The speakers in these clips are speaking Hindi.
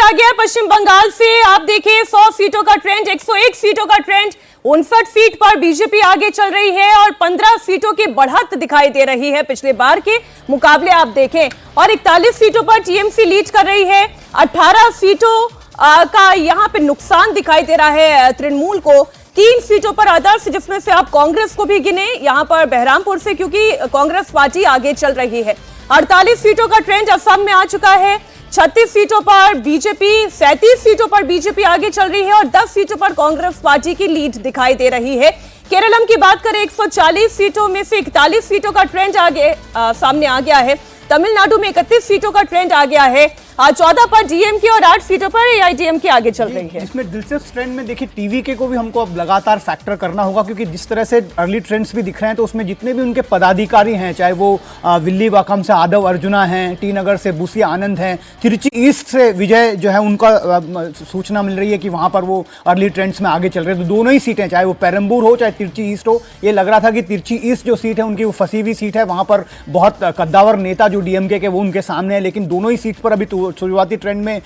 आ गया पश्चिम बंगाल से। आप देखिए 100 सीटों का ट्रेंड, 101 सीटों का ट्रेंड, 59 सीट पर बीजेपी आगे चल रही है और 15 सीटों की बढ़त दिखाई दे रही है पिछले बार के मुकाबले आप देखें। और 41 सीटों पर टीएमसी लीड कर रही है। 18 सीटों का यहां पे नुकसान दिखाई दे रहा है तृणमूल को। 3 सीटों पर अदर्स, जिसमें से आप कांग्रेस को भी गिने यहां पर बहरामपुर से, क्योंकि कांग्रेस पार्टी आगे चल रही है। 48 सीटों का ट्रेंड असम में आ चुका है। 36 सीटों पर बीजेपी, 37 सीटों पर बीजेपी आगे चल रही है और 10 सीटों पर कांग्रेस पार्टी की लीड दिखाई दे रही है। केरलम की बात करें, 140 सीटों में से 41 सीटों का ट्रेंड आगे सामने आ गया है। तमिलनाडु में 31 सीटों का ट्रेंड आ गया है। 14 पर डीएमके और 8 सीटों पर एआईएडीएमके आगे चल रही है। इसमें दिलचस्प ट्रेंड में देखिए टीवीके को भी हमको अब लगातार फैक्टर करना होगा, क्योंकि जिस तरह से अर्ली ट्रेंड्स भी दिख रहे हैं तो उसमें जितने भी उनके पदाधिकारी हैं, चाहे वो विल्लीवाकम से आदव अर्जुना हैं, टी नगर से बुसी आनंद हैं, तिरुचि ईस्ट से विजय जो है उनका सूचना मिल रही है कि वहां पर वो अर्ली ट्रेंड्स में आगे चल रहे हैं। तो दोनों ही सीटें, चाहे वो पेरम्बूर हो चाहे तिरुचि ईस्ट हो, ये लग रहा था कि तिरुचि ईस्ट जो सीट है उनकी वो फंसी हुई सीट है, वहां पर बहुत कद्दावर नेता जो डीएमके के वो उनके सामने है। लेकिन दोनों ही सीट पर अभी शुरुआती ट्रेंड में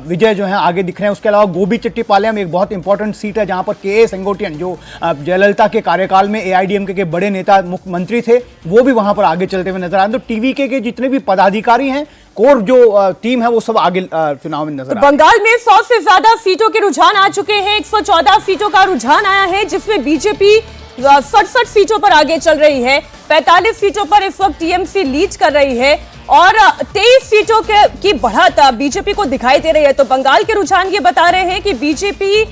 विजय जो है आगे दिख रहे हैं। उसके अलावा गोबीचट्टीपालयम एक बहुत इंपॉर्टेंट सीट है जहां पर के सेंगोटियन, जो जयललिता के कार्यकाल में एआईडीएमके के बड़े नेता मुख्यमंत्री थे, वो भी वहां पर आगे चलते हुए नजर आ रहे हैं। तो टीवीके के जितने भी पदाधिकारी हैं, कोर जो टीम है, वो सब आगे चुनाव में नजर आ रही है। बंगाल में 100 से ज्यादा सीटों के रुझान आ चुके हैं। 114 सीटों का रुझान आया है, जिसमें बीजेपी 67 सीटों पर आगे चल रही है। 45 सीटों पर इस वक्त टीएमसी लीड कर रही है और 23 सीटों की बढ़त बीजेपी को दिखाई दे रही है। तो बंगाल के रुझान ये बता रहे हैं कि बीजेपी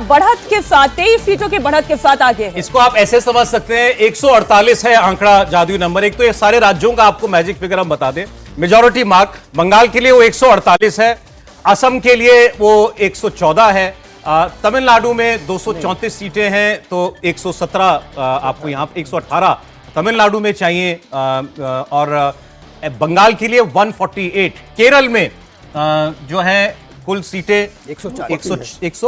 बढ़त के साथ, 23 सीटों की बढ़त के साथ आगे है। इसको आप ऐसे समझ सकते हैं, 148 है आंकड़ा, जादुई नंबर। एक तो ये सारे राज्यों का आपको मैजिक फिगर हम बता दें। मेजॉरिटी मार्क बंगाल के लिए वो 148 है, असम के लिए वो 114 है, तमिलनाडु में 234 सीटें हैं तो 117 आपको यहाँ 118 तमिलनाडु में चाहिए, और बंगाल के लिए 148। केरल में जो है कुल सीटें 140,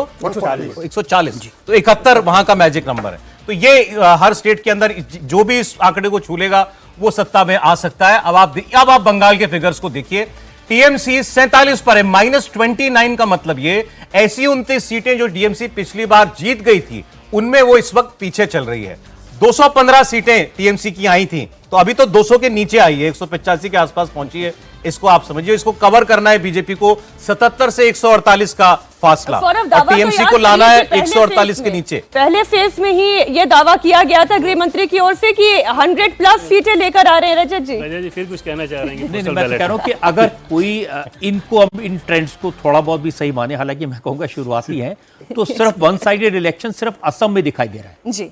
तो 71 वहां का मैजिक नंबर है। तो ये हर स्टेट के अंदर जो भी इस आंकड़े को छू लेगा वो सत्ता में आ सकता है। अब आप बंगाल के फिगर्स को देखिए। टीएमसी 47 पर है, -29 का मतलब ये ऐसी 29 सीटें जो टीएमसी पिछली बार जीत गई थी, उनमें वो इस वक्त पीछे चल रही है। 215 सीटें टीएमसी की आई थी, तो अभी तो 200 के नीचे आई है, 185 के आसपास पहुंची है। इसको आप समझिए, इसको कवर करना है बीजेपी को 77 से 148 का फासला, और टीएमसी को लाना है 148 के नीचे। पहले फेज में ही ये दावा किया गया था गृह मंत्री की ओर से कि 100+ सीटें लेकर आ रहे हैं। रजत जी फिर कुछ कहना चाह रहे हैं? नहीं, मैं कह रहा हूं कि अगर कोई इनको अब इन ट्रेंड्स को थोड़ा बहुत भी सही माने, हालांकि मैं कहूंगा शुरुआती है, तो सिर्फ वन साइडेड इलेक्शन सिर्फ असम में दिखाई दे रहा है जी।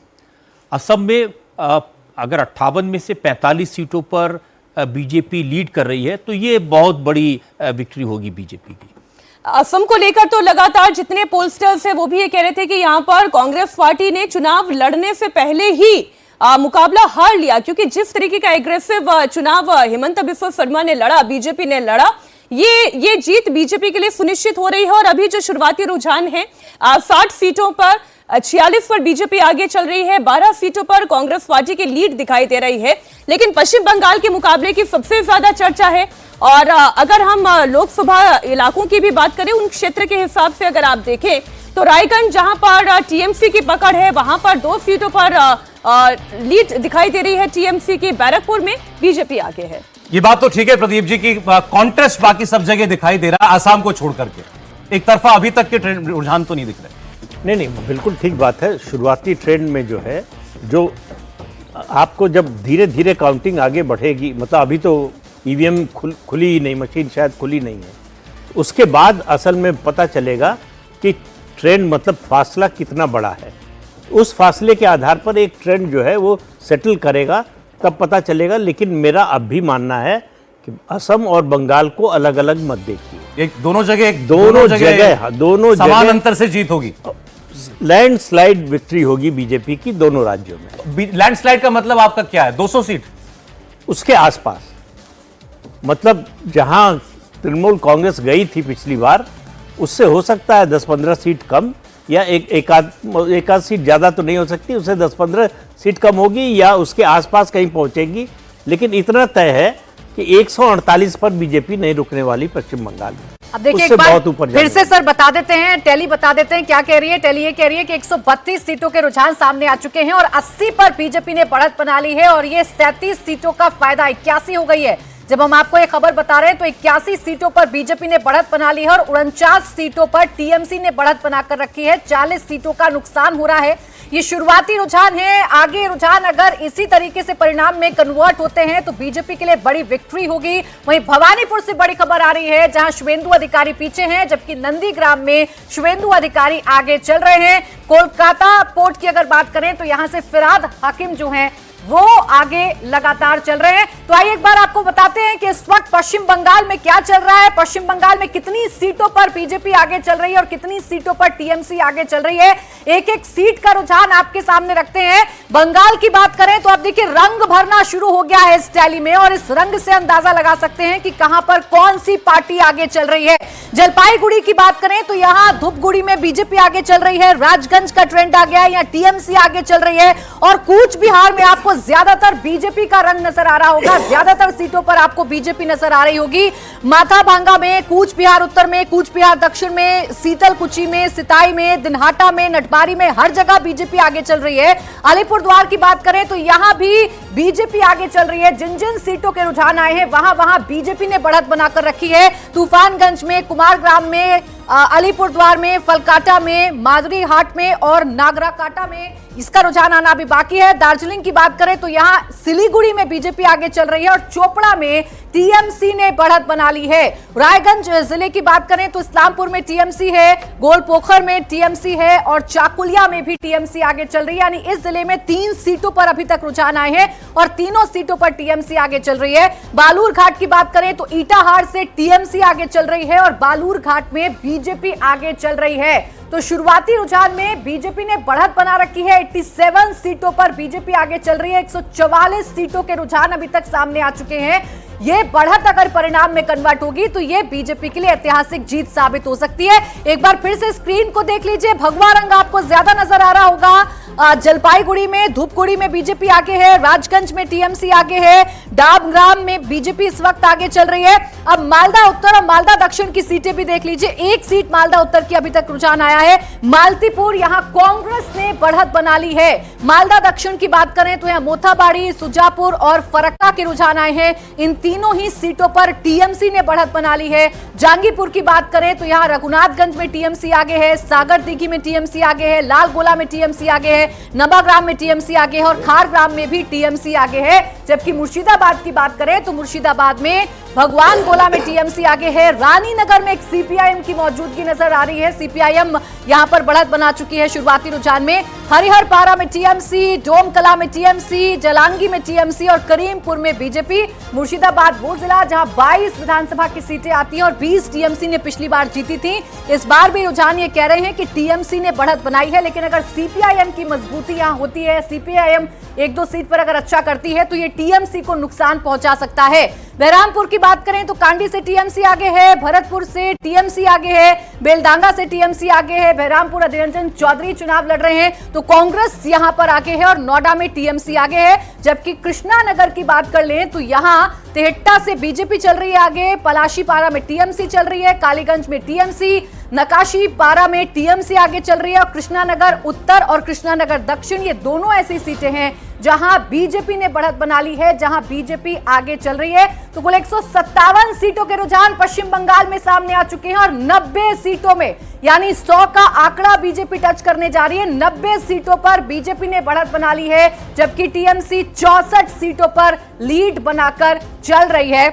असम में अगर 58 में से 45 सीटों पर बीजेपी लीड कर रही है, तो ये बहुत बड़ी विक्ट्री होगी बीजेपी की। असम को लेकर तो लगातार जितने पोलस्टर्स हैं वो भी ये कह रहे थे कि यहाँ पर कांग्रेस पार्टी ने चुनाव लड़ने से पहले ही मुकाबला हार लिया, क्योंकि जिस तरीके का एग्रेसिव चुनाव हिमंता बिस्वा शर्मा ने लड़ा, बीजेपी ने लड़ा, ये जीत बीजेपी के लिए सुनिश्चित हो रही है। और अभी जो शुरुआती रुझान है 60 सीटों पर 46 पर बीजेपी आगे चल रही है, 12 सीटों पर कांग्रेस पार्टी की लीड दिखाई दे रही है। लेकिन पश्चिम बंगाल के मुकाबले की सबसे ज्यादा चर्चा है। और अगर हम लोकसभा इलाकों की भी बात करें, उन क्षेत्र के हिसाब से अगर आप देखें तो रायगंज, जहां पर टीएमसी की पकड़ है, वहां पर 2 सीटों पर लीड दिखाई दे रही है टीएमसी की। बैरकपुर में बीजेपी आगे है। ये बात तो ठीक है प्रदीप जी की कॉन्ट्रास्ट बाकी सब जगह दिखाई दे रहा है, आसाम को छोड़ करके। एक तरफा अभी तक के ट्रेंड रुझान तो नहीं दिख रहे। नहीं, बिल्कुल ठीक बात है। शुरुआती ट्रेंड में जो है, जो आपको जब धीरे धीरे काउंटिंग आगे बढ़ेगी, मतलब अभी तो ईवीएम खुली ही नहीं, मशीन शायद खुली नहीं है, उसके बाद असल में पता चलेगा कि ट्रेंड मतलब फासला कितना बड़ा है। उस फासले के आधार पर एक ट्रेंड जो है वो सेटल करेगा, तब पता चलेगा। लेकिन मेरा अब भी मानना है कि असम और बंगाल को अलग अलग मत देखिए। दोनों जगह समान अंतर से जीत होगी। लैंडस्लाइड विक्ट्री होगी बीजेपी की दोनों राज्यों में। लैंडस्लाइड का मतलब आपका क्या है? 200 सीट उसके आसपास, मतलब जहां तृणमूल कांग्रेस गई थी पिछली बार, उससे हो सकता है 10-15 सीट कम, या एक आध सीट ज्यादा तो नहीं हो सकती, उससे 10-15 सीट कम होगी या उसके आसपास कहीं पहुंचेगी। लेकिन इतना तय है कि 148 पर बीजेपी नहीं रुकने वाली पश्चिम बंगाल में। अब देखिए एक उससे बार बहुत ऊपर फिर जाने से सर बता देते हैं, टेली बता देते हैं क्या कह रही है। टेली ये कह रही है कि 132 सीटों के रुझान सामने आ चुके हैं और 80 पर बीजेपी ने बढ़त बना ली है और ये 37 सीटों का फायदा 81 हो गई है। जब हम आपको ये खबर बता रहे हैं तो 81 सीटों पर बीजेपी ने बढ़त बना ली है और 49 सीटों पर टीएमसी ने बढ़त बनाकर रखी है। 40 सीटों का नुकसान हो रहा है। ये शुरुआती रुझान है, आगे रुझान अगर इसी तरीके से परिणाम में कन्वर्ट होते हैं तो बीजेपी के लिए बड़ी विक्ट्री होगी। वहीं भवानीपुर से बड़ी खबर आ रही है जहां शुभेंदु अधिकारी पीछे हैं, जबकि नंदीग्राम में शुभेंदु अधिकारी आगे चल रहे हैं। कोलकाता पोर्ट की अगर बात करें तो यहां से फिराद हाकिम जो हैं वो आगे लगातार चल रहे हैं। तो आइए एक बार आपको बताते हैं कि इस वक्त पश्चिम बंगाल में क्या चल रहा है, पश्चिम बंगाल में कितनी सीटों पर बीजेपी आगे चल रही है और कितनी सीटों पर टीएमसी आगे चल रही है। एक एक सीट का रुझान आपके सामने रखते हैं। बंगाल की बात करें तो अब देखिए रंग भरना शुरू हो गया है इस टैली में और इस रंग से अंदाजा लगा सकते हैं कि कहां पर कौन सी पार्टी आगे चल रही है। जलपाईगुड़ी की बात करें तो यहां धूपगुड़ी में बीजेपी आगे चल रही है, राजगंज का ट्रेंड आ गया है, यहां टीएमसी आगे चल रही है और कूच बिहार में आपको ज्यादातर बीजेपी का रंग नजर आ रहा होगा। ज्यादातर सीटों पर आपको बीजेपी नजर आ रही होगी। माथाभांगा में, कूच बिहार उत्तर में, कूच बिहार दक्षिण में, सीतलकुची में, सिताई में, दिनहाटा में, नटबारी में, हर जगह बीजेपी आगे चल रही है। अलीपुरद्वार की बात करें तो यहां भी बीजेपी आगे चल रही है। जिन जिन सीटों के रुझान आए हैं वहां वहां बीजेपी ने बढ़त बनाकर रखी है। तूफानगंज में, कुमारग्राम में, अलीपुरद्वार में, फलकाटा में, मादरी हाट में और नागराकाटा में इसका रुझान आना भी बाकी है। दार्जिलिंग की बात करें तो यहां सिलीगुड़ी में बीजेपी आगे चल रही है और चोपड़ा में टीएमसी ने बढ़त बना ली है। रायगंज जिले की बात करें तो इस्लामपुर में टीएमसी है, गोलपोखर में टीएमसी है और चाकुलिया में भी टीएमसी आगे चल रही है। यानी इस जिले में 3 सीटों पर अभी तक रुझान आए हैं और तीनों सीटों पर टीएमसी आगे चल रही है। बालूर घाट की बात करें तो ईटाहार से टीएमसी आगे चल रही है और बालूर घाट में बीजेपी आगे चल रही है। तो शुरुआती रुझान में बीजेपी ने बढ़त बना रखी है। 87 सीटों पर बीजेपी आगे चल रही है। 144 सीटों के रुझान अभी तक सामने आ चुके हैं। ये बढ़त अगर परिणाम में कन्वर्ट होगी तो ये बीजेपी के लिए ऐतिहासिक जीत साबित हो सकती है। एक बार फिर से स्क्रीन को देख लीजिए, भगवा रंग आपको ज्यादा नजर आ रहा होगा। जलपाईगुड़ी में, धूपगुड़ी में बीजेपी आगे है, राजगंज में टीएमसी आगे है, डाबग्राम में बीजेपी इस वक्त आगे चल रही है। अब मालदा उत्तर और मालदा दक्षिण की सीटें भी देख लीजिए। एक सीट मालदा उत्तर की अभी तक रुझान आया है। मालतीपुर, यहां कांग्रेस ने बढ़त बना ली है। मालदा दक्षिण की बात करें तो यहां मोथाबाड़ी, सुजापुर और फरक्का के रुझान आए हैं। इन तीनों ही सीटों पर टीएमसी ने बढ़त बना ली है। जांगीपुर की बात करें तो यहां रघुनाथगंज में टीएमसी आगे है, सागर दिघी में टीएमसी आगे है, लालगोला में टीएमसी आगे है, नवाग्राम में टीएमसी आगे है और खारग्राम में भी टीएमसी आगे है। जबकि मुर्शिदाबाद की बात करें तो मुर्शिदाबाद में भगवान गोला में टीएमसी आगे है। रानीनगर में एक सीपीआईएम की मौजूदगी नजर आ रही है। सीपीआईएम यहां पर बढ़त बना चुकी है शुरुआती रुझान में। हरिहर पारा में टीएमसी, डोमकला में टीएमसी, जलांगी में टीएमसी और करीमपुर में बीजेपी। मुर्शिदाबाद वो जिला जहां 22 विधानसभा की सीटें आती हैं और 20 टीएमसी ने पिछली बार जीती थी। इस बार भी रुझान ये कह रहे हैं कि टीएमसी ने बढ़त बनाई है, लेकिन अगर सीपीआईएम की मजबूती यहां होती है, सीपीआईएम 1-2 सीट पर अगर अच्छा करती है तो ये टीएमसी को नुकसान पहुंचा सकता है। बहरामपुर की बात करें तो कांडी से टीएमसी आगे है, भरतपुर से टीएमसी आगे है, बेलडांगा से टीएमसी आगे है। बहरामपुर अधीर रंजन चौधरी चुनाव लड़ रहे हैं तो कांग्रेस यहां पर आगे है और नोएडा में टीएमसी आगे है। जबकि कृष्णानगर की बात कर लें तो यहां तेहट्टा से बीजेपी चल रही है आगे, पलाशी पारा में टीएमसी चल रही है, कालीगंज में टीएमसी, नकाशी पारा में टीएमसी आगे चल रही है और कृष्णानगर उत्तर और कृष्णानगर दक्षिण ये दोनों ऐसी सीटें हैं जहां बीजेपी ने बढ़त बना ली है, जहां बीजेपी आगे चल रही है। तो कुल 157 सीटों के रुझान पश्चिम बंगाल में सामने आ चुके हैं और 90 सीटों में यानी 100 का आंकड़ा बीजेपी टच करने जा रही है। 90 सीटों पर बीजेपी ने बढ़त बना ली है, जबकि टीएमसी 64 सीटों पर लीड बनाकर चल रही है।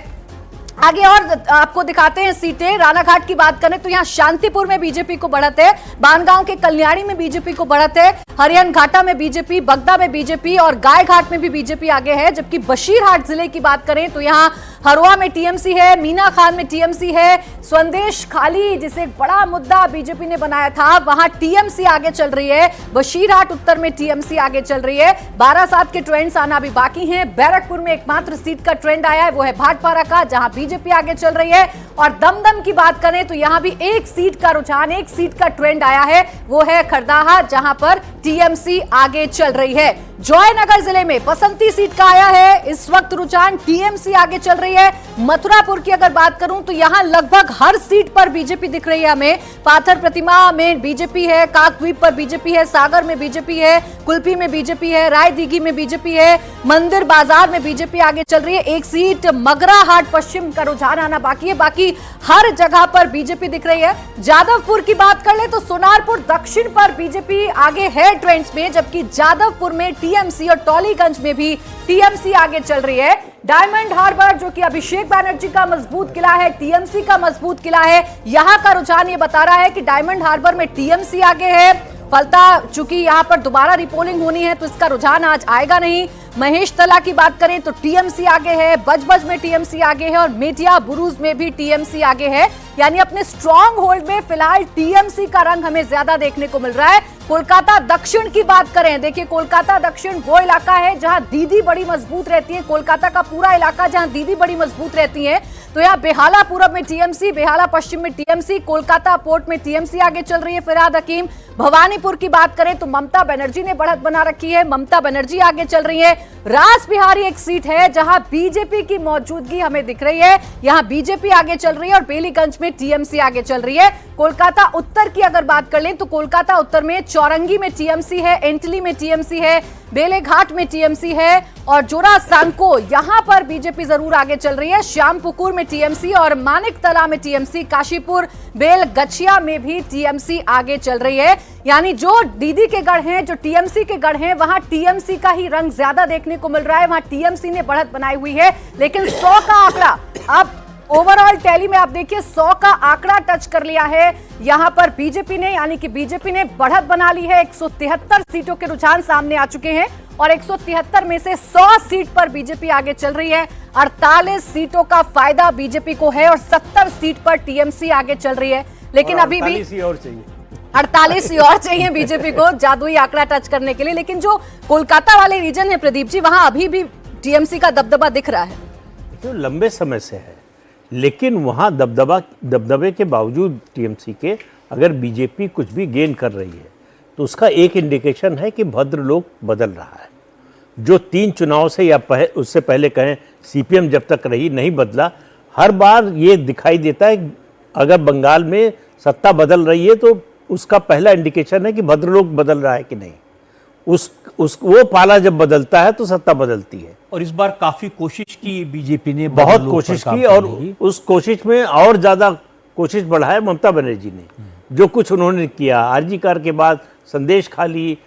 आगे और आपको दिखाते हैं सीटें। रानाघाट की बात करें तो यहां शांतिपुर में बीजेपी को बढ़त है, बानगांव के कल्याणी में बीजेपी को बढ़त है, हरियाण घाटा में बीजेपी, बगदा में बीजेपी और गायघाट में भी बीजेपी आगे है। जबकि बशीरहाट जिले की बात करें तो यहां हरोआ में टीएमसी है, मीना खान में टीएमसी है, संदेश खाली जिसे एक बड़ा मुद्दा बीजेपी ने बनाया था वहां टीएमसी आगे चल रही है। बशीरहाट उत्तर में टीएमसी आगे चल रही है। 12/7 के ट्रेंड्स आना भी बाकी हैं। बैरकपुर में एकमात्र सीट का ट्रेंड आया है, वो है भाटपारा का, जहां बीजेपी आगे चल रही है। और दमदम की बात करें तो यहां भी एक सीट का रुझान, एक सीट का ट्रेंड आया है, वो है खरदाहा, जहां पर टीएमसी आगे चल रही है। जयनगर जिले में बसंती सीट का आया है इस वक्त रुझान, टीएमसी आगे चल रही है। मथुरापुर की अगर बात करूं तो यहां लगभग हर सीट पर बीजेपी दिख रही है हमें। पाथर प्रतिमा में बीजेपी है, काकद्वीप पर बीजेपी है, सागर में बीजेपी है, कुल्फी में बीजेपी है, रायदीघी में बीजेपी है, मंदिर बाजार में बीजेपी आगे चल रही है। एक सीट मगराहाट पश्चिम का रुझान आना बाकी है, बाकी हर जगह पर बीजेपी दिख रही है। जादवपुर की बात कर ले तो सोनारपुर दक्षिण पर बीजेपी आगे है ट्रेंड्स में, जबकि जादवपुर में टीएमसी और टॉलीगंज में भी टीएमसी आगे चल रही है। डायमंड हार्बर जो कि अभिषेक बैनर्जी का मजबूत किला है, टीएमसी का मजबूत किला है, यहां का रुझान ये बता रहा है कि डायमंड हार्बर में टीएमसी आगे है। फलता चूंकि यहां पर दोबारा रिपोलिंग होनी है तो इसका रुझान आज आएगा नहीं। महेश तला की बात करें तो टीएमसी आगे है, बजबज में टीएमसी आगे है और मेटिया बुरुज में भी टीएमसी आगे है। यानी अपने स्ट्रॉन्ग होल्ड में फिलहाल टीएमसी का रंग हमें ज्यादा देखने को मिल रहा है। कोलकाता दक्षिण की बात करें, देखिए कोलकाता दक्षिण वो इलाका है जहां दीदी बड़ी मजबूत रहती है। कोलकाता का पूरा इलाका जहां दीदी बड़ी मजबूत रहती है। तो यहाँ बेहाला पूरब में टीएमसी, बेहाला पश्चिम में टीएमसी, कोलकाता पोर्ट में टीएमसी आगे चल रही है। फिरहाद हकीम भवानीपुर की बात करें तो ममता बनर्जी ने बढ़त बना रखी है, ममता बनर्जी आगे चल रही है। रास बिहारी एक सीट है जहां बीजेपी की मौजूदगी हमें दिख रही है, यहां बीजेपी आगे चल रही है और बेलीगंज में टीएमसी आगे चल रही है। कोलकाता उत्तर की अगर बात कर लें तो कोलकाता उत्तर में चौरंगी में टीएमसी है, एंटली में टीएमसी है, बेलेघाट में टीएमसी है और जोरा सांको यहां पर बीजेपी जरूर आगे चल रही है। श्यामपुकुर में टीएमसी और मानिकतला में टीएमसी, काशीपुर बेलगछिया में भी टीएमसी आगे चल रही है। यानी जो दीदी के गढ़ हैं, जो टीएमसी के गढ़ हैं, वहां टीएमसी का ही रंग ज्यादा देखने को मिल रहा है, वहां टीएमसी ने बढ़त बनाई हुई है। लेकिन 100 का आंकड़ा अब ओवरऑल टैली में आप देखिए 100 का आंकड़ा टच कर लिया है यहां पर बीजेपी ने, यानी कि बीजेपी ने बढ़त बना ली है। 173 सीटों के रुझान सामने आ चुके हैं और 173 में से 100 सीट पर बीजेपी आगे चल रही है। 48 सीटों का फायदा बीजेपी को है और 70 सीट पर टीएमसी आगे चल रही है। लेकिन अभी भी 48 और चाहिए, 48 और चाहिए बीजेपी को जादुई आंकड़ा टच करने के लिए। लेकिन जो कोलकाता वाले रीजन है प्रदीप जी, वहां अभी भी टीएमसी का दबदबा दिख रहा है। तो लंबे समय से है, लेकिन वहाँ दबदबे के बावजूद टीएमसी के अगर बीजेपी कुछ भी गेन कर रही है तो उसका एक इंडिकेशन है कि भद्रलोक बदल रहा है। जो 3 चुनाव से या उससे पहले कहें सीपीएम जब तक रही नहीं बदला, हर बार ये दिखाई देता है अगर बंगाल में सत्ता बदल रही है तो उसका पहला इंडिकेशन है कि भद्रलोक बदल रहा है कि नहीं। वो पाला जब बदलता है तो सत्ता बदलती है। और इस बार काफी कोशिश की बीजेपी ने, बहुत कोशिश की और उस कोशिश में और ज्यादा कोशिश बढ़ाया ममता बनर्जी ने। जो कुछ उन्होंने किया, आरजी कार के बाद संदेश खाली,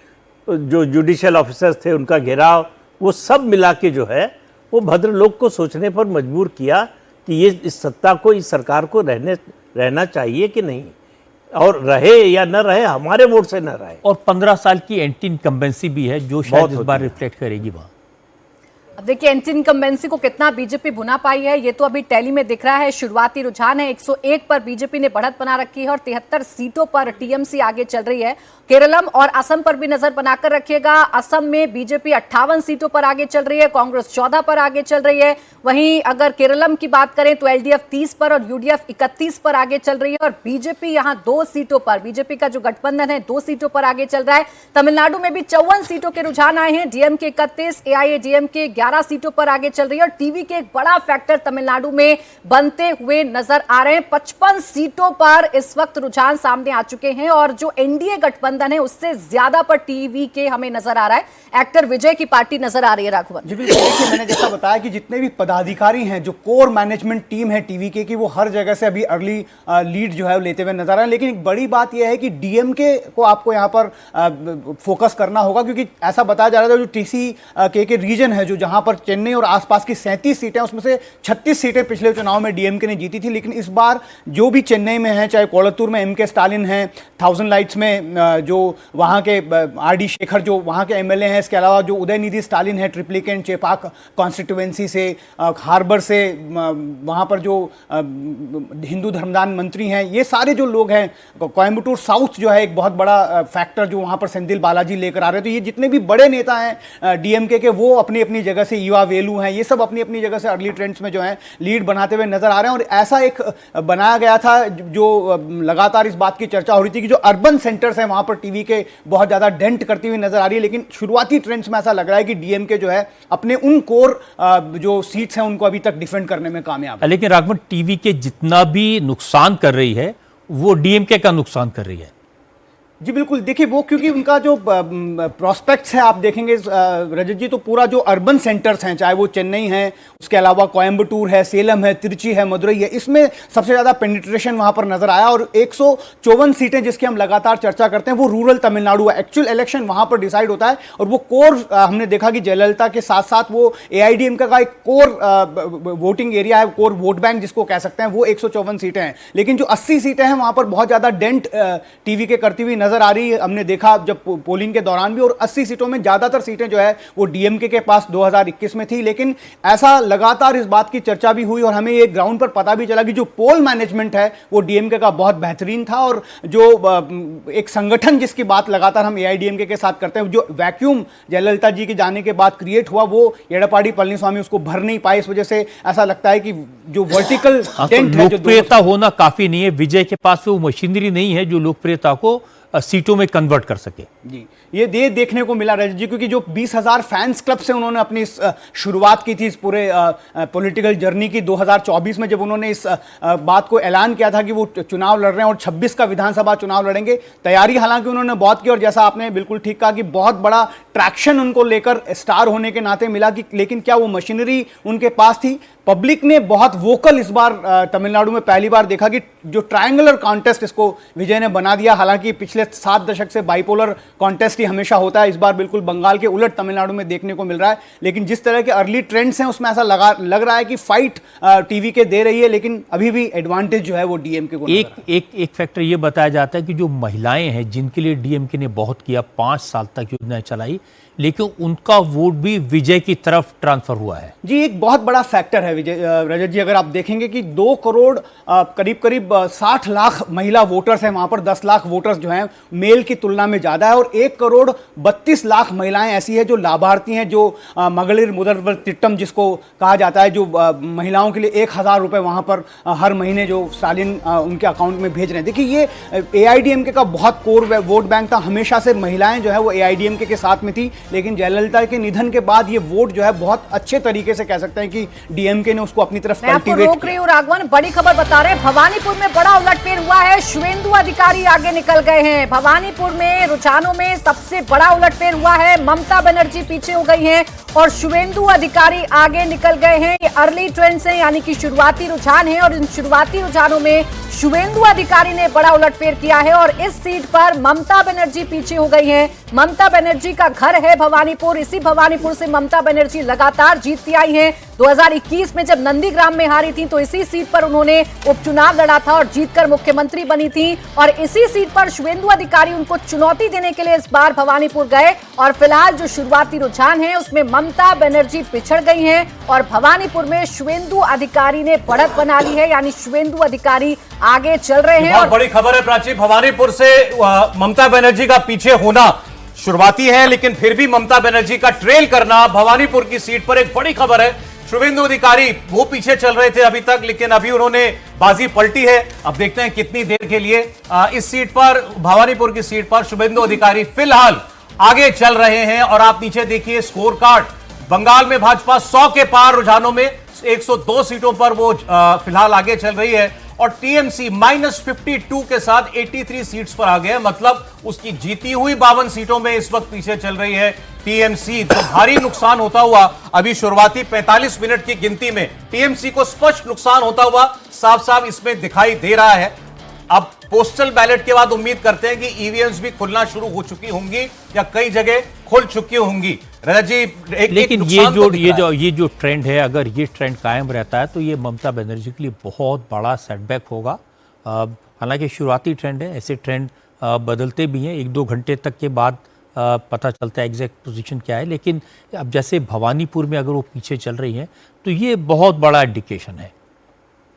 जो जुडिशियल ऑफिसर्स थे उनका घेराव, वो सब मिला के जो है वो भद्रलोक को सोचने पर मजबूर किया कि ये इस सत्ता को, इस सरकार को रहना चाहिए कि नहीं, और रहे या न रहे, हमारे वोट से न रहे। और 15 साल की एंटी इनकम्बेंसी भी है जो शायद इस बार रिफ्लेक्ट करेगी वहां। अब देखिए एंटी इनकम्बेंसी को कितना बीजेपी भुना पाई है ये तो अभी टैली में दिख रहा है। शुरुआती रुझान है 101 पर बीजेपी ने बढ़त बना रखी है और 73 सीटों पर टीएमसी आगे चल रही है। केरलम और असम पर भी नजर बनाकर रखिएगा। असम में बीजेपी 58 सीटों पर आगे चल रही है, कांग्रेस 14 पर आगे चल रही है। वहीं अगर केरलम की बात करें तो एलडीएफ 30 पर और यूडीएफ 31 पर आगे चल रही है और बीजेपी यहां 2 सीटों पर, बीजेपी का जो गठबंधन है 2 सीटों पर आगे चल रहा है। तमिलनाडु में भी 54 सीटों के रुझान आए हैं, डीएमके 31, एआईएडीएमके 11 सीटों पर आगे चल रही है और टीवी के एक बड़ा फैक्टर तमिलनाडु में बनते हुए नजर आ रहे हैं। 55 सीटों पर इस वक्त रुझान सामने आ चुके हैं और जो एनडीए गठबंधन है उससे ज्यादा पर टीवी के हमें नजर आ रहा है। एक्टर विजय की पार्टी नजर आ रही है। राघवन जी बिल्कुल, देखिए मैंने जैसा बताया कि जितने भी पदाधिकारी हैं, जो कोर मैनेजमेंट टीम है टीवीके की, वो हर जगह से अभी अर्ली लीड जो है वो लेते हुए नजर आ रहे हैं। लेकिन एक बड़ी बात यह है कि डीएमके को आपको यहाँ पर फोकस करना होगा, क्योंकि ऐसा बताया जा रहा था जो टीसी के रीजन है, जो जहां पर चेन्नई और आसपास की 37 सीटें, उसमें से 36 सीटें पिछले चुनाव में डीएमके ने जीती थी। लेकिन इस बार जो भी चेन्नई में है, चाहे कोलत्तूर में एमके स्टालिन है, थाउजेंड लाइट्स में जो वहाँ के आरडी शेखर जो वहाँ के एमएलए हैं, इसके अलावा जो उदयनिधि स्टालिन है ट्रिप्लिकेन चेपाक कॉन्स्टिट्यूएंसी से, हार्बर से, वहाँ पर जो हिंदू धर्मदान मंत्री हैं, ये सारे जो लोग हैं, कोयम्बटूर साउथ जो है एक बहुत बड़ा फैक्टर जो वहाँ पर सेंथिल बालाजी लेकर आ रहे हैं। तो ये जितने भी बड़े नेता हैं डीएमके के, वो अपनी अपनी जगह जगह से ईवा वेलू हैं, ये सब अपनी अपनी जगह से अर्ली ट्रेंड्स में जो है लीड बनाते हुए नजर आ रहे हैं। और ऐसा एक बनाया गया था जो लगातार इस बात की चर्चा हो रही थी कि जो अर्बन सेंटर्स हैं वहां पर टीवी के बहुत ज्यादा डेंट करती हुई नजर आ रही है, लेकिन शुरुआती ट्रेंड्स में ऐसा लग रहा है कि डीएमके जो है अपने उन कोर जो सीट्स हैं उनको अभी तक डिफेंड करने में कामयाब है। लेकिन राघवन, टीवी के जितना भी नुकसान कर रही है वो डीएमके का नुकसान कर रही है। जी बिल्कुल, देखिए वो क्योंकि उनका जो प्रोस्पेक्ट्स है आप देखेंगे रजत जी, तो पूरा जो अर्बन सेंटर्स हैं, चाहे वो चेन्नई है, उसके अलावा कोयम्बटूर है, सेलम है, तिरुचि है, मदुरई है, इसमें सबसे ज़्यादा पेनिट्रेशन वहाँ पर नजर आया। और 154 सीटें जिसकी हम लगातार चर्चा करते हैं वो रूरल तमिलनाडु है। एक्चुअल इलेक्शन वहाँ पर डिसाइड होता है और वो कोर हमने देखा कि जयललिता के साथ साथ वो AIADMK का एक कोर वोटिंग एरिया है, कोर वोट बैंक जिसको कह सकते हैं, वो 154 सीटें हैं। लेकिन जो 80 सीटें हैं वहाँ पर बहुत ज़्यादा डेंट टीवी के करती हुई नजर आ रही है, हमने देखा जब पोलिंग के दौरान भी। और 80 सीटों में ज्यादातर सीटें जो है वो डीएमके के पास 2021 में थी। लेकिन ऐसा लगातार इस बात की चर्चा भी हुई और हमें ये ग्राउंड पर पता भी चला कि जो पोल मैनेजमेंट है वो डीएमके का बहुत बेहतरीन था। और जो एक संगठन जिसकी बात लगातार हम AIADMK के साथ करते हैं, जो वैक्यूम जयललिता जी के जाने के बाद क्रिएट हुआ, वो एडप्पाडी पळनिस्वामी उसको भर नहीं पाए। इस वजह से ऐसा लगता है कि जो वर्टिकल टेंट है, लोकप्रियता होना काफी नहीं है। विजय के पास वो मशीनरी नहीं है जो लोकप्रियता को सीटों में कन्वर्ट कर सके। जी, ये देखने को मिला रजत जी, क्योंकि जो 20,000 फैंस क्लब से उन्होंने अपनी शुरुआत की थी इस पूरे पॉलिटिकल जर्नी की 2024 में, जब उन्होंने इस बात को ऐलान किया था कि वो चुनाव लड़ रहे हैं और 26 का विधानसभा चुनाव लड़ेंगे। तैयारी हालांकि उन्होंने बहुत की और जैसा आपने बिल्कुल ठीक कहा कि बहुत बड़ा ट्रैक्शन उनको लेकर स्टार होने के नाते मिला कि, लेकिन क्या वो मशीनरी उनके पास थी? पब्लिक ने बहुत वोकल इस बार तमिलनाडु में पहली बार देखा कि जो ट्रायंगुलर कॉन्टेस्ट इसको विजय ने बना दिया। हालांकि पिछले 7 दशक से बाइपोलर कॉन्टेस्ट ही हमेशा होता है, इस बार बिल्कुल बंगाल के उलट तमिलनाडु में देखने को मिल रहा है। लेकिन जिस तरह के अर्ली ट्रेंड्स हैं उसमें ऐसा लग रहा है कि फाइट टीवी के दे रही है, लेकिन अभी भी एडवांटेज जो है वो डीएमके को एक फैक्टर ये बताया जाता है कि जो महिलाएं हैं जिनके लिए डीएमके ने बहुत किया, 5 साल तक योजना चलाई, लेकिन उनका वोट भी विजय की तरफ ट्रांसफर हुआ है। जी, एक बहुत बड़ा फैक्टर है विजय रजत जी। अगर आप देखेंगे कि 2 करोड़ करीब 60 लाख महिला वोटर्स हैं वहां पर, 10 लाख वोटर्स जो हैं मेल की तुलना में ज्यादा है। और 1 करोड़ 32 लाख महिलाएं ऐसी है जो लाभार्थी हैं, जो मगलिर मुदर्वर तिट्टम जिसको कहा जाता है, जो महिलाओं के लिए 1000 रुपए वहां पर हर महीने जो स्टालिन उनके अकाउंट में भेज रहे हैं। देखिए, ये AIADMK का बहुत कोर वोट बैंक था, हमेशा से महिलाएं जो है वो AIADMK के साथ में थी। लेकिन जयललिता के निधन के बाद ये वोट जो है बहुत अच्छे तरीके से कह सकते हैं कि डीएमके ने उसको अपनी तरफ कल्टीवेट किया। रोक रही हूं राघवन, बड़ी खबर बता रहे हैं, भवानीपुर में बड़ा उलटफेर हुआ है। शुवेंदु अधिकारी आगे निकल गए हैं। भवानीपुर में रुझानों में सबसे बड़ा उलटफेर हुआ है। ममता बनर्जी पीछे हो गई हैं और शुवेंदु अधिकारी आगे निकल गए हैं। ये अर्ली ट्रेंड्स हैं, यानी कि शुरुआती रुझान है, और इन शुरुआती रुझानों में शुवेंदु अधिकारी ने बड़ा उलटफेर किया है और इस सीट पर ममता बनर्जी पीछे हो गई हैं। ममता बनर्जी का घर है भवानीपुर, इसी भवानीपुर से ममता बनर्जी लगातार जीतती आई हैं। 2021 में जब नंदीग्राम में हारी थी तो इसी सीट पर उन्होंने उपचुनाव लड़ा था और जीतकर मुख्यमंत्री बनी थी। और इसी सीट पर शुवेंदु अधिकारी उनको चुनौती देने के लिए इस बार भवानीपुर गए और फिलहाल जो शुरुआती रुझान है उसमें ममता बनर्जी पिछड़ गई हैं और भवानीपुर में शुवेंदु अधिकारी ने बढ़त बना ली है, यानी शुवेंदु अधिकारी आगे चल रहे हैं। बहुत बड़ी खबर है प्राची, भवानीपुर से ममता बनर्जी का पीछे होना शुरुआती है, लेकिन फिर भी ममता बनर्जी का ट्रेल करना भवानीपुर की सीट पर एक बड़ी खबर है। शुवेंदु अधिकारी वो पीछे चल रहे थे अभी तक, लेकिन अभी उन्होंने बाजी पलटी है। अब देखते हैं कितनी देर के लिए इस सीट पर, भवानीपुर की सीट पर शुवेंदु अधिकारी फिलहाल आगे चल रहे हैं। और आप नीचे देखिए स्कोर कार्ड, बंगाल में भाजपा 100 के पार रुझानों में 102 सीटों पर वो फिलहाल आगे चल रही है और टीएमसी -52 के साथ 83 सीट्स पर आ गया। मतलब उसकी जीती हुई 52 सीटों में इस वक्त पीछे चल रही है टीएमसी। तो भारी नुकसान होता हुआ अभी शुरुआती 45 मिनट की गिनती में टीएमसी को स्पष्ट नुकसान होता हुआ साफ साफ इसमें दिखाई दे रहा है। अब पोस्टल बैलेट के बाद उम्मीद करते हैं कि ईवीएम्स भी खुलना शुरू हो चुकी होंगी या कई जगह खुल चुकी होंगी। रजत जी, लेकिन ये जो ट्रेंड है, अगर ये ट्रेंड कायम रहता है तो ये ममता बनर्जी के लिए बहुत बड़ा सेटबैक होगा। हालांकि शुरुआती ट्रेंड है, ऐसे ट्रेंड बदलते भी हैं, 1-2 घंटे तक के बाद पता चलता है एग्जैक्ट पोजीशन क्या है। लेकिन अब जैसे भवानीपुर में अगर वो पीछे चल रही हैं तो ये बहुत बड़ा इंडिकेशन है।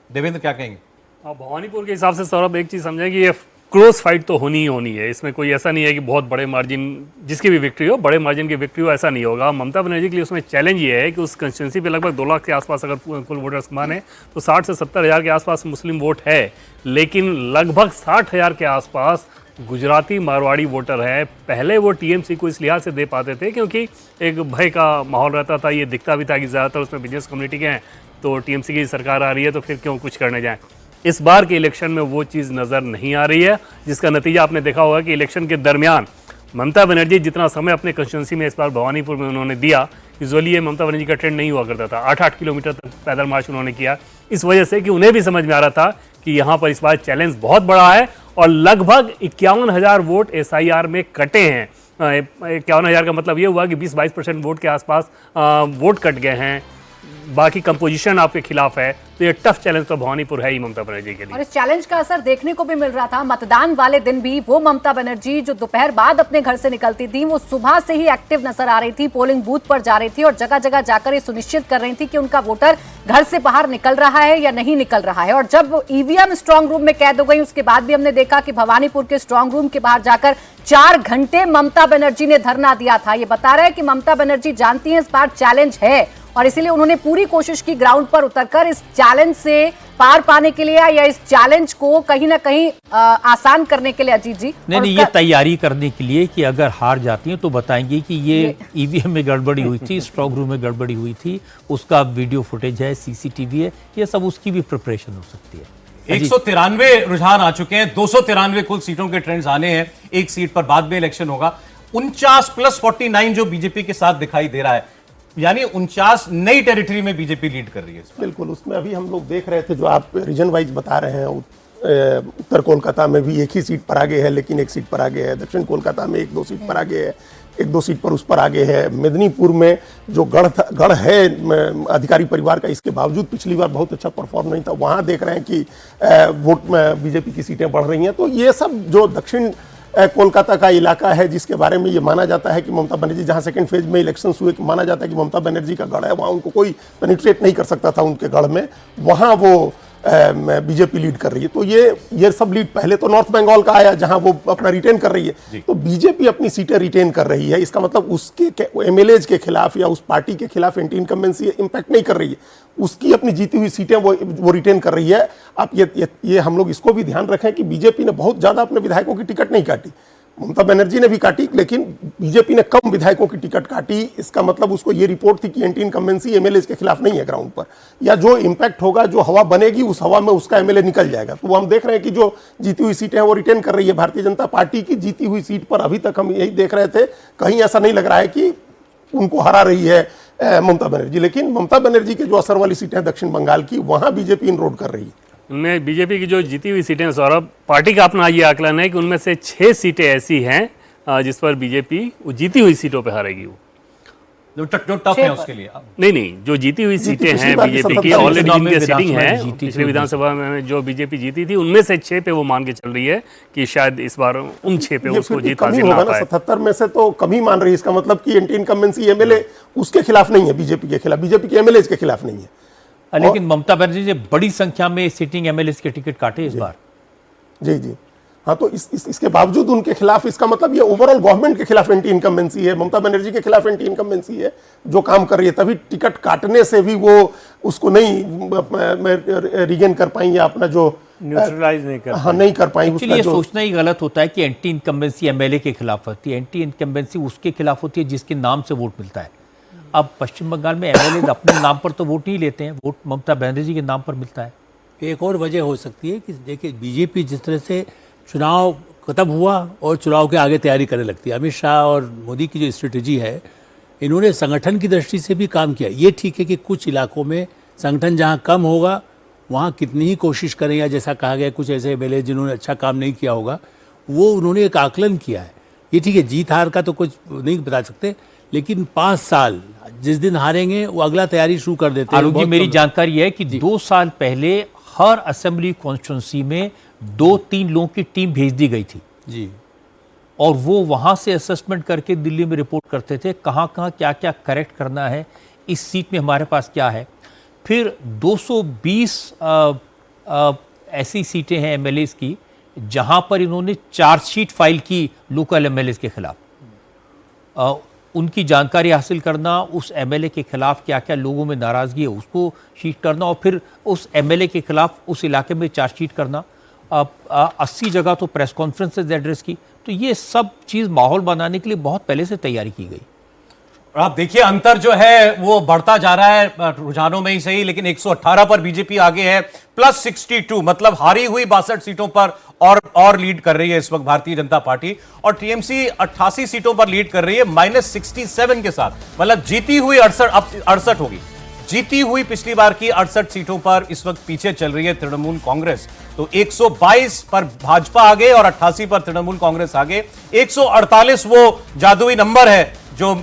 देवेंद्र क्या कहेंगे? भवानीपुर के हिसाब से सौरभ एक चीज समझें कि ये क्लोज फाइट तो होनी ही होनी है। इसमें कोई ऐसा नहीं है कि बहुत बड़े मार्जिन, जिसकी भी विक्ट्री हो, बड़े मार्जिन की विक्ट्री हो, ऐसा नहीं होगा। ममता बनर्जी के लिए उसमें चैलेंज ये है कि उस कंस्टिट्यूंसी पे लगभग 2 लाख के आसपास अगर कुल वोटर्स माने तो 60 से 70 हज़ार के आसपास मुस्लिम वोट है, लेकिन लगभग 60 हज़ार के आसपास गुजराती मारवाड़ी वोटर है। पहले वो टीएमसी को इस लिहाज से दे पाते थे क्योंकि एक भय का माहौल रहता था, ये दिखता भी था कि ज़्यादातर उसमें बिजनेस कम्युनिटी के हैं, तो टीएमसी की सरकार आ रही है तो फिर क्यों कुछ करने जाएं। इस बार के इलेक्शन में वो चीज़ नज़र नहीं आ रही है, जिसका नतीजा आपने देखा होगा कि इलेक्शन के दरमियान ममता बनर्जी जितना समय अपने कंस्टिट्यूंसी में इस बार भवानीपुर में उन्होंने दिया, यूजुअली ये ममता बनर्जी का ट्रेंड नहीं हुआ करता था। 8-8 किलोमीटर तक पैदल मार्च उन्होंने किया, इस वजह से कि उन्हें भी समझ में आ रहा था कि यहाँ पर इस बार चैलेंज बहुत बड़ा है और लगभग 51,000 वोट SIR में कटे हैं। 51,000 का मतलब ये हुआ कि 20-22% वोट के आसपास वोट कट गए हैं, बाकी कंपोजिशन आपके खिलाफ है, तो ये टफ चैलेंज तो भवानीपुर है ही ममता बनर्जी के लिए। और इस चैलेंज का असर देखने को भी मिल रहा था। मतदान वाले दिन भी वो ममता बनर्जी जो दोपहर बाद अपने घर से निकलती थी, वो सुबह से ही एक्टिव नजर आ रही थी, पोलिंग बूथ पर जा रही थी और जगह जगह जाकर ये सुनिश्चित कर रही थी कि उनका वोटर घर से बाहर निकल रहा है या नहीं निकल रहा है। और जब ईवीएम स्ट्रांग रूम में कैद हो गई, उसके बाद भी हमने देखा कि भवानीपुर के स्ट्रांग रूम के बाहर जाकर 4 घंटे ममता बनर्जी ने धरना दिया था। ये बता रहा है कि ममता बनर्जी जानती है इस बार चैलेंज है और इसीलिए उन्होंने पूरी कोशिश की ग्राउंड पर उतरकर इस चैलेंज से पार पाने के लिए या इस चैलेंज को कहीं ना कहीं आसान करने के लिए। अजीत जी, नहीं, ये तैयारी करने के लिए कि अगर हार जाती हैं तो बताएंगे कि ये ईवीएम में गड़बड़ी हुई थी, स्ट्रांग रूम में गड़बड़ी हुई थी, उसका वीडियो फुटेज है, CCTV है, ये सब उसकी भी प्रिपरेशन हो सकती है। 193 रुझान आ चुके हैं, 293 कुल सीटों के ट्रेंड्स आने हैं, एक सीट पर बाद में इलेक्शन होगा। 49 + 49 जो बीजेपी के साथ दिखाई दे रहा है, यानी 49 नई टेरिटरी में बीजेपी लीड कर रही है। बिल्कुल, उसमें अभी हम लोग देख रहे थे जो आप रीजन वाइज बता रहे हैं, उत्तर कोलकाता में भी एक ही सीट पर आगे है, लेकिन एक सीट पर आगे है। दक्षिण कोलकाता में 1-2 सीट पर आगे है, 1-2 सीट पर उस पर आगे है। मेदिनीपुर में जो गढ़ है अधिकारी परिवार का, इसके बावजूद पिछली बार बहुत अच्छा परफॉर्म नहीं था, वहाँ देख रहे हैं कि वोट में बीजेपी की सीटें बढ़ रही हैं। तो ये सब जो दक्षिण कोलकाता का इलाका है, जिसके बारे में ये माना जाता है कि ममता बनर्जी, जहां सेकंड फेज में इलेक्शंस हुए, कि माना जाता है कि ममता बनर्जी का गढ़ है, वहां उनको कोई पेनिट्रेट नहीं कर सकता था उनके गढ़ में, वहां वो बीजेपी लीड कर रही है। तो ये सब लीड पहले तो नॉर्थ बंगाल का आया, जहां वो अपना रिटेन कर रही है। तो बीजेपी अपनी सीटें रिटेन कर रही है, इसका मतलब उसके MLAs के खिलाफ या उस पार्टी के खिलाफ एंटी इनकम्बेंसी इम्पैक्ट नहीं कर रही है, उसकी अपनी जीती हुई सीटें वो रिटेन कर रही है। आप ये हम लोग इसको भी ध्यान रखें कि बीजेपी ने बहुत ज्यादा अपने विधायकों की टिकट नहीं काटी, ममता बनर्जी ने भी काटी, लेकिन बीजेपी ने कम विधायकों की टिकट काटी। इसका मतलब उसको ये रिपोर्ट थी कि एंटी इनकम्बेंसी MLAs के खिलाफ नहीं है ग्राउंड पर, या जो इंपैक्ट होगा, जो हवा बनेगी उस हवा में उसका MLA निकल जाएगा। तो वो हम देख रहे हैं कि जो जीती हुई सीटें हैं वो रिटेन कर रही है भारतीय जनता पार्टी की। जीती हुई सीट पर अभी तक हम यही देख रहे थे, कहीं ऐसा नहीं लग रहा है कि उनको हरा रही है ममता बनर्जी, लेकिन ममता बनर्जी के जो असर वाली सीटें हैं दक्षिण बंगाल की, वहां बीजेपी इनरोड कर रही है। उनमें बीजेपी की जो जीती हुई सीटें, सौरभ, पार्टी का अपना ये आकलन है कि उनमें से 6 सीटें ऐसी हैं जिस पर बीजेपी वो जीती हुई सीटों पे हारेगी। वो जो टफ है उसके लिए नहीं, जो जीती हुई सीटें हैं बीजेपी की, ऑलरेडी जिनके सीटिंग है, पिछली विधानसभा में जो बीजेपी जीती थी, उनमें से 6 पे वो मान के चल रही है कि शायद इस बार उन 6 पे उसको जीत हासिल ना पाए। 77 में से तो कम ही मान रही है, इसका मतलब कि एंटी इनकम्बेंसी MLA उसके खिलाफ नहीं है, बीजेपी के खिलाफ, बीजेपी के MLAs के खिलाफ नहीं है। लेकिन ममता बनर्जी ने बड़ी संख्या में सिटिंग MLAs के टिकट काटे इस बार। जी, हाँ, तो इसके बावजूद उनके खिलाफ, इसका मतलब ये ओवरऑल गवर्नमेंट के खिलाफ एंटी इनकम्बेंसी है, ममता बनर्जी के खिलाफ एंटी इनकम्बेंसी है जो काम कर रही है। तभी टिकट काटने से भी वो उसको नहीं रिगेन कर पाई या अपना जो न्यूट्रलाइज नहीं कर नहीं कर पाई। ये सोचना ही गलत होता है कि एंटी इनकम्बेंसी MLA के खिलाफ होती है। एंटी इनकम्बेंसी उसके खिलाफ होती है जिसके नाम से वोट मिलता है। अब पश्चिम बंगाल में MLA अपने नाम पर तो वोट नहीं लेते हैं, वोट ममता बनर्जी के नाम पर मिलता है। एक और वजह हो सकती है कि देखिए, बीजेपी जिस तरह से चुनाव खत्म हुआ और चुनाव के आगे तैयारी करने लगती है, अमित शाह और मोदी की जो स्ट्रेटजी है, इन्होंने संगठन की दृष्टि से भी काम किया। ये ठीक है कि कुछ इलाकों में संगठन जहाँ कम होगा वहाँ कितनी ही कोशिश करें, या जैसा कहा गया कुछ ऐसे MLA जिन्होंने अच्छा काम नहीं किया होगा, वो उन्होंने एक आकलन किया है। ये ठीक है, जीत हार का तो कुछ नहीं बता सकते, लेकिन 5 साल जिस दिन हारेंगे वो अगला तैयारी शुरू कर देते हैं। आलोक जी, मेरी जानकारी है कि 2 साल पहले हर असेंबली कॉन्स्टिट्यूंसी में 2-3 लोगों की टीम भेज दी गई थी जी, और वो वहां से असेसमेंट करके दिल्ली में रिपोर्ट करते थे कहाँ क्या क्या करेक्ट करना है, इस सीट में हमारे पास क्या है। फिर 220 ऐसी सीटें हैं MLAs की जहां पर इन्होंने चार्जशीट फाइल की लोकल एमएलए के खिलाफ। उनकी जानकारी हासिल करना, उस एमएलए के खिलाफ क्या क्या लोगों में नाराजगी है उसको शीट करना, और फिर उस एमएलए के खिलाफ उस इलाके में चार्जशीट करना, 80 जगह तो प्रेस कॉन्फ्रेंसेज एड्रेस की। तो ये सब चीज़ माहौल बनाने के लिए बहुत पहले से तैयारी की गई। और आप देखिए अंतर जो है वो बढ़ता जा रहा है, रुझानों में ही सही, लेकिन 118 पर बीजेपी आगे है, प्लस 62, मतलब हारी हुई 62 सीटों पर और लीड कर रही है इस वक्त भारतीय जनता पार्टी, और टीएमसी 88 सीटों पर लीड कर रही है -67 के साथ। मतलब जीती हुई 68 होगी, जीती हुई पिछली बार की 68 सीटों पर इस वक्त पीछे चल रही है तृणमूल कांग्रेस। तो 122 पर भाजपा आगे और 88 पर तृणमूल कांग्रेस आगे। 148 वो जादुई नंबर है जो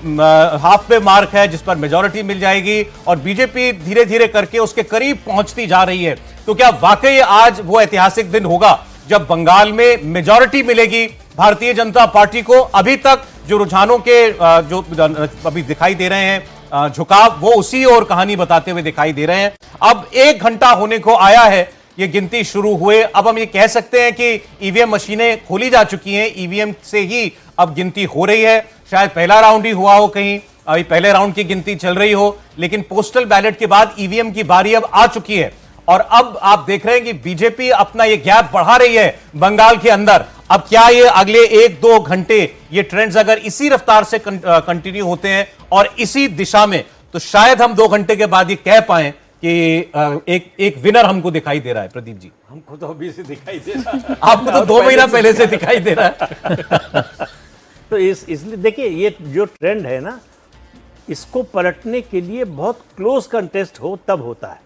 हाफ पे मार्क है, जिस पर मेजॉरिटी मिल जाएगी, और बीजेपी धीरे धीरे करके उसके करीब पहुंचती जा रही है। तो क्या वाकई आज वो ऐतिहासिक दिन होगा जब बंगाल में मेजॉरिटी मिलेगी भारतीय जनता पार्टी को? अभी तक जो रुझानों के जो अभी दिखाई दे रहे हैं झुकाव, वो उसी और कहानी बताते हुए दिखाई दे रहे हैं। अब 1 घंटा होने को आया है ये गिनती शुरू हुए। अब हम ये कह सकते हैं कि ईवीएम मशीनें खोली जा चुकी हैं, ईवीएम से ही अब गिनती हो रही है। शायद पहला राउंड ही हुआ हो, कहीं अभी पहले राउंड की गिनती चल रही हो, लेकिन पोस्टल बैलेट के बाद ईवीएम की बारी अब आ चुकी है। और अब आप देख रहे हैं कि बीजेपी अपना ये गैप बढ़ा रही है बंगाल के अंदर। अब क्या ये अगले 1-2 घंटे ये ट्रेंड्स अगर इसी रफ्तार से कंटिन्यू होते हैं और इसी दिशा में, तो शायद हम 2 घंटे के बाद ये कह पाए कि एक विनर हमको दिखाई दे रहा है। प्रदीप जी, हमको तो अभी से दिखाई दे रहा है। आपको तो 2 महीना पहले से दिखाई दे रहा है। तो इसलिए देखिए, ये जो ट्रेंड है ना, इसको पलटने के लिए बहुत क्लोज कंटेस्ट हो तब होता है,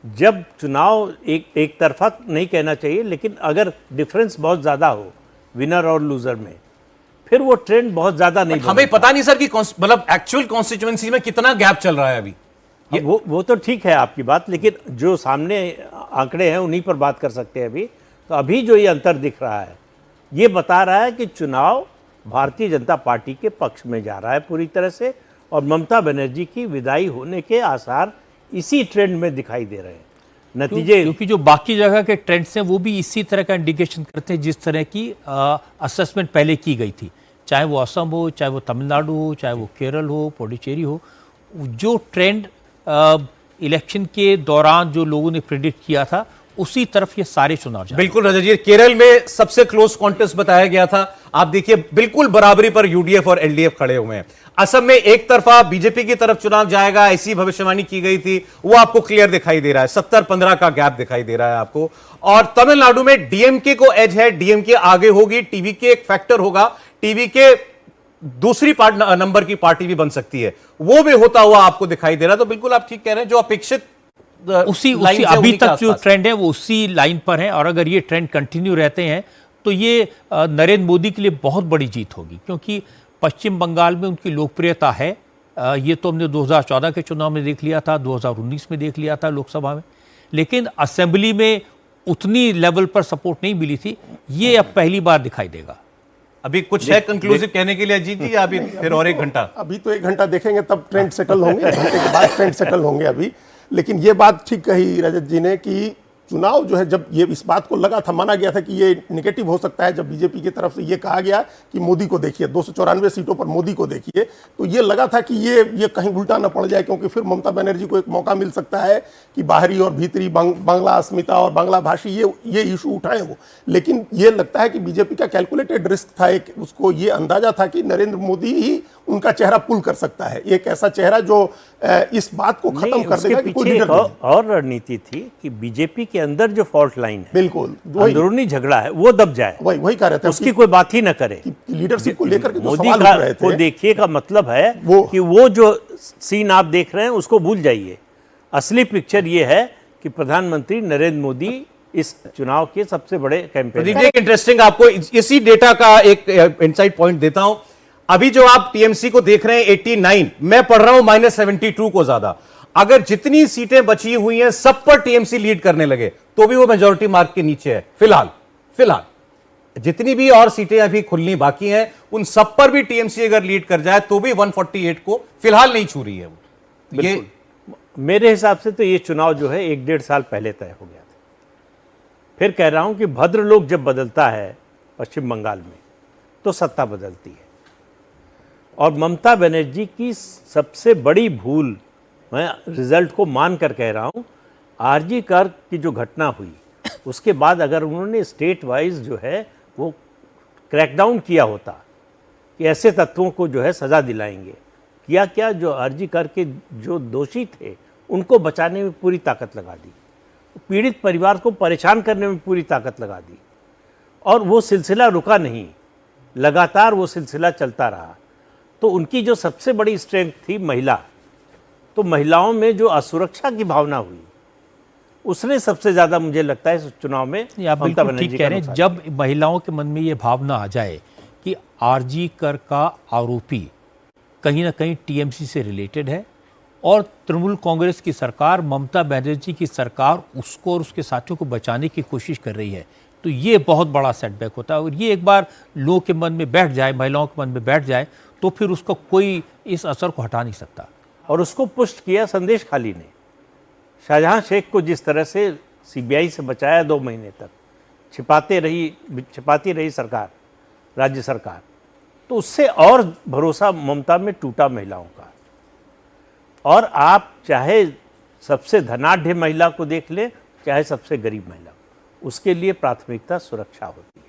जब चुनाव एक तरफा नहीं कहना चाहिए, लेकिन अगर डिफरेंस बहुत ज्यादा हो विनर और लूजर में, फिर वो ट्रेंड बहुत ज्यादा नहीं। हमें पता नहीं सर कि मतलब एक्चुअल कॉन्स्टिट्यूएंसी में कितना गैप चल रहा है अभी। वो तो ठीक है आपकी बात, लेकिन जो सामने आंकड़े हैं उन्हीं पर बात कर सकते हैं अभी। तो अभी जो ये अंतर दिख रहा है, ये बता रहा है कि चुनाव भारतीय जनता पार्टी के पक्ष में जा रहा है पूरी तरह से, और ममता बनर्जी की विदाई होने के आसार इसी ट्रेंड में दिखाई दे रहे हैं। नतीजे क्योंकि जो बाकी जगह के ट्रेंड्स हैं वो भी इसी तरह का इंडिकेशन करते हैं, जिस तरह की असेसमेंट पहले की गई थी, चाहे वो असम हो, चाहे वो तमिलनाडु हो, चाहे वो केरल हो, पुडुचेरी हो। जो ट्रेंड इलेक्शन के दौरान जो लोगों ने प्रेडिक्ट किया था, उसी तरफ ये सारे चुनाव जा रहे हैं। बिल्कुल रजत जी, केरल में सबसे क्लोज कॉन्टेस्ट बताया गया था। आप देखिए बिल्कुल बराबरी पर यूडीएफ और एलडीएफ खड़े हुए हैं। असम में एक तरफा बीजेपी की तरफ चुनाव जाएगा, ऐसी भविष्यवाणी की गई थी, वो आपको क्लियर दिखाई दे रहा है। 70-15 का गैप दिखाई दे रहा है आपको। और तमिलनाडु में डीएमके को एज है, डीएमके आगे होगी, टीवीके एक फैक्टर होगा, टीवीके दूसरी नंबर की पार्टी भी बन सकती है, वो भी होता हुआ आपको दिखाई दे रहा है। तो बिल्कुल आप ठीक कह रहे हैं, जो अपेक्षित उसी अभी तक जो ट्रेंड है वो उसी लाइन पर है। और अगर ये ट्रेंड कंटिन्यू रहते हैं तो ये नरेंद्र मोदी के लिए बहुत बड़ी जीत होगी, क्योंकि पश्चिम बंगाल में उनकी लोकप्रियता है। ये तो हमने 2014 के चुनाव में देख लिया था, 2019 में देख लिया था लोकसभा में, लेकिन असेंबली में उतनी लेवल पर सपोर्ट नहीं मिली थी। ये अब पहली बार दिखाई देगा। अभी कुछ है कंक्लूसिव कहने के लिए अजीत जी, या अभी फिर और 1 घंटा? अभी तो 1 घंटा देखेंगे तब ट्रेंड सेटल होंगे, 1 घंटे के बाद ट्रेंड सेटल होंगे अभी। लेकिन ये बात ठीक कही रजत जी ने कि चुनाव जो है, जब ये इस बात को लगा था, माना गया था कि ये निगेटिव हो सकता है, जब बीजेपी की तरफ से ये कहा गया कि मोदी को देखिए, 294 सीटों पर मोदी को देखिए, तो ये लगा था कि ये कहीं उल्टा ना पड़ जाए, क्योंकि फिर ममता बनर्जी को एक मौका मिल सकता है कि बाहरी और भीतरी बांग्ला अस्मिता और बांग्ला भाषी ये इशू उठाएं वो। लेकिन ये लगता है कि बीजेपी का कैलकुलेटेड रिस्क था, एक उसको ये अंदाजा था कि नरेंद्र मोदी ही उनका चेहरा पुल कर सकता है, एक ऐसा चेहरा जो इस बात को खत्म कर देगा कि कोई लीडर नहीं। और रणनीति थी कि बीजेपी के अंदर जो फॉल्ट लाइन है, बिल्कुल अंदरूनी झगड़ा है, वो दब जाए, वही कह रहे थे, उसकी कोई बात ही न करे। लीडरशिप को लेकर के जो मोदी सवाल उठ रहे थे, को देखिए का मतलब है कि वो जो सीन आप देख रहे हैं उसको भूल जाइए। असली पिक्चर ये है कि प्रधानमंत्री नरेंद्र मोदी इस चुनाव के सबसे बड़े कैंपेन। एक इंटरेस्टिंग आपको इसी डेटा का एक इनसाइट पॉइंट देता हूं। अभी जो आप टीएमसी को देख रहे हैं 89, मैं पढ़ रहा हूं -72 को ज्यादा। अगर जितनी सीटें बची हुई हैं सब पर टीएमसी लीड करने लगे तो भी वो मेजॉरिटी मार्क के नीचे है फिलहाल। जितनी भी और सीटें अभी खुलनी बाकी हैं उन सब पर भी टीएमसी अगर लीड कर जाए तो भी 148 को फिलहाल नहीं छू रही है वो। ये मेरे हिसाब से तो ये चुनाव जो है 1-1.5 साल पहले तय हो गया था। फिर कह रहा हूं कि भद्रलोक जब बदलता है पश्चिम बंगाल में तो सत्ता बदलती है। और ममता बनर्जी की सबसे बड़ी भूल, मैं रिजल्ट को मान कर कह रहा हूं, आरजी कर की जो घटना हुई उसके बाद अगर उन्होंने स्टेट वाइज जो है वो क्रैकडाउन किया होता कि ऐसे तत्वों को जो है सज़ा दिलाएंगे, किया क्या, जो आरजी कर के जो दोषी थे उनको बचाने में पूरी ताकत लगा दी, पीड़ित परिवार को परेशान करने में पूरी ताकत लगा दी, और वो सिलसिला रुका नहीं, लगातार वो सिलसिला चलता रहा। तो उनकी जो सबसे बड़ी स्ट्रेंथ थी महिला, तो महिलाओं में जो असुरक्षा की भावना हुई उसने सबसे ज्यादा मुझे लगता है इस चुनाव में आप बिल्कुल ठीक कह रहे हैं। जब महिलाओं के मन में ये भावना आ जाए कि आरजी कर का आरोपी कहीं ना कहीं टीएमसी से रिलेटेड है और तृणमूल कांग्रेस की सरकार, ममता बनर्जी की सरकार उसको और उसके साथियों को बचाने की कोशिश कर रही है, तो ये बहुत बड़ा सेटबैक होता है। और ये एक बार लोगों के मन में बैठ जाए, महिलाओं के मन में बैठ जाए, तो फिर उसको कोई इस असर को हटा नहीं सकता। और उसको पुष्ट किया संदेश खाली ने। शाहजहां शेख को जिस तरह से सीबीआई से बचाया 2 महीने तक, छिपाती रही सरकार, राज्य सरकार, तो उससे और भरोसा ममता में टूटा महिलाओं का। और आप चाहे सबसे धनाढ्य महिला को देख ले, चाहे सबसे गरीब महिला, उसके लिए प्राथमिकता सुरक्षा होती है।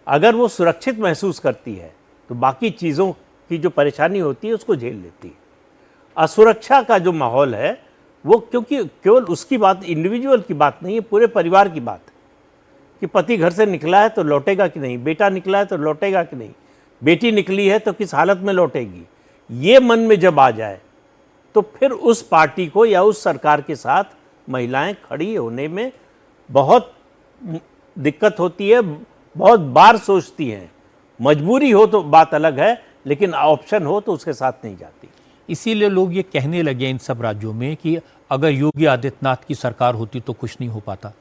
अगर वो सुरक्षित महसूस करती है तो बाकी चीज़ों की जो परेशानी होती है उसको झेल लेती है। असुरक्षा का जो माहौल है वो, क्योंकि केवल उसकी बात, इंडिविजुअल की बात नहीं है, पूरे परिवार की बात है कि पति घर से निकला है तो लौटेगा कि नहीं, बेटा निकला है तो लौटेगा कि नहीं, बेटी निकली है तो किस हालत में लौटेगी, ये मन में जब आ जाए तो फिर उस पार्टी को या उस सरकार के साथ महिलाएं खड़ी होने में बहुत दिक्कत होती है, बहुत बार सोचती हैं। मजबूरी हो तो बात अलग है, लेकिन ऑप्शन हो तो उसके साथ नहीं जाती। इसीलिए लोग ये कहने लगे इन सब राज्यों में कि अगर योगी आदित्यनाथ की सरकार होती तो कुछ नहीं हो पाता,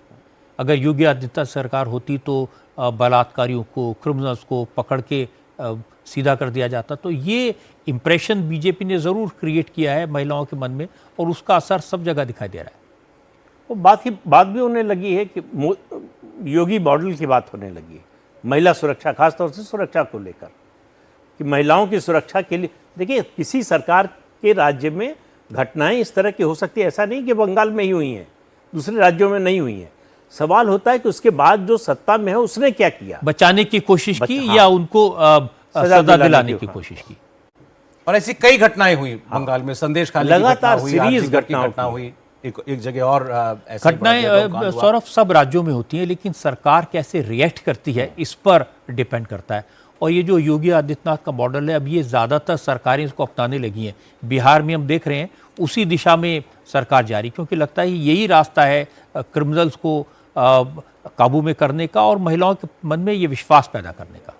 अगर योगी आदित्यनाथ सरकार होती तो बलात्कारियों को, क्रिमिनल्स को पकड़ के सीधा कर दिया जाता। तो ये इम्प्रेशन बीजेपी ने ज़रूर क्रिएट किया है महिलाओं के मन में, और उसका असर सब जगह दिखाई दे रहा है। वो बात भी होने लगी है कि योगी मॉडल की बात होने लगी है, महिला सुरक्षा, खासतौर से सुरक्षा को लेकर, कि महिलाओं की सुरक्षा के लिए। देखिए, किसी सरकार के राज्य में घटनाएं इस तरह की हो सकती है, ऐसा नहीं कि बंगाल में ही हुई हैं, दूसरे राज्यों में नहीं हुई हैं। सवाल होता है कि उसके बाद जो सत्ता में है उसने क्या किया, बचाने की कोशिश की या उनको सजा दिलाने की कोशिश की। और ऐसी कई घटनाएं हुई बंगाल में, संदेश खाली लगातार हुई, सीरीज आरजी कर की घटना घटना हुई, एक जगह और ऐसी घटनाएं सौरभ सब राज्यों में होती हैं, लेकिन सरकार कैसे रिएक्ट करती है इस पर डिपेंड करता है। और ये जो योगी आदित्यनाथ का मॉडल है, अब ये ज़्यादातर सरकारें इसको अपनाने लगी हैं। बिहार में हम देख रहे हैं उसी दिशा में सरकार जा रही, क्योंकि लगता है यही रास्ता है क्रिमिनल्स को काबू में करने का और महिलाओं के मन में ये विश्वास पैदा करने का।